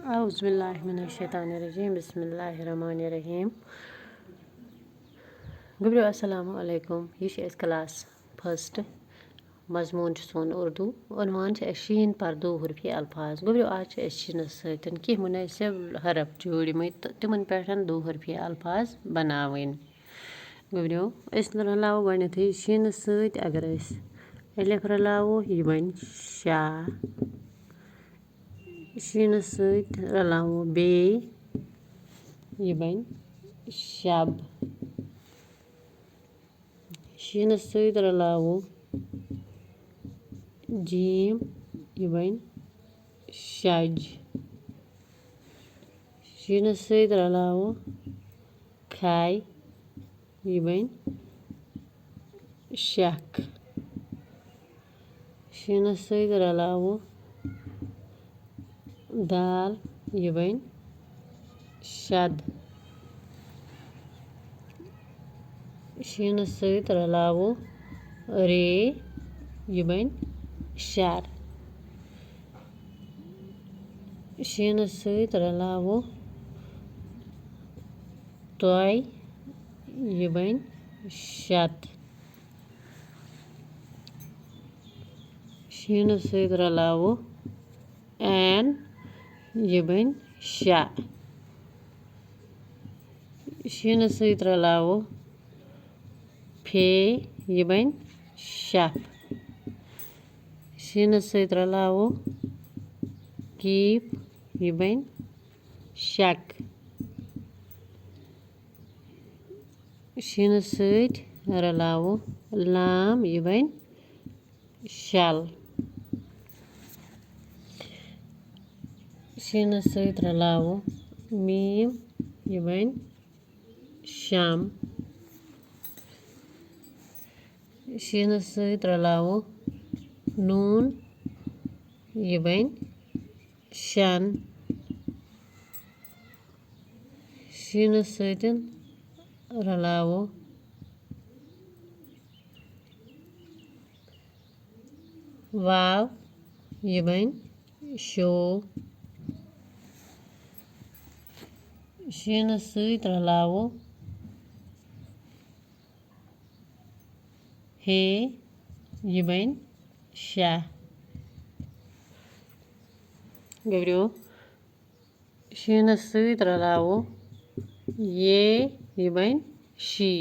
औज़ुबिल्लाहिमिनश्शैतानिर्रजीम बिस्मिल्लाहिर्रहमानिर्रहीम। गुब्रियो अस्सलामु अलैकुम। यह क्लास फर्स्ट मजमून सोन उर्दू उन्वान शीन पर्दो हुर्फी अल्फाज। गुब्रियो आज शीनस सतन कि मुनासिब हरफ जोड़मत तिमन पे दो हुर्फी अल्फाज बनावन। गुब्रियो रलावो गथी शीनस सत अगर अलिफ रलावो यह बन शा। शीनस सत रलावो बे यह बन शब। शीनस सत रलावो जीम यह बन शज। शीनस सत रलावो खाय यह बन शक। शीनस सत रलावो दाल यह बन शद। शीनस सत रलावो रे यह बन शर। शीनस सत रलावो तोय यह बन शत। शीनस सत रलावो ऐन यह बन शा। शीनस सत रलावो फे यह बन शफ। शीनस सत रलावो कीप यह बन शक। शीनस सत रलावो लाम यह बन शल। शीनस सत रलावो मीम यह बन शम। शीनस सत रलावो नून यह बन शन। शीनस सत रलावो वाव यह बन शो। शीनस सत रलावो हे यह बन शाह। गुब्रियो शीनस सत रलावो ये यह बन शी।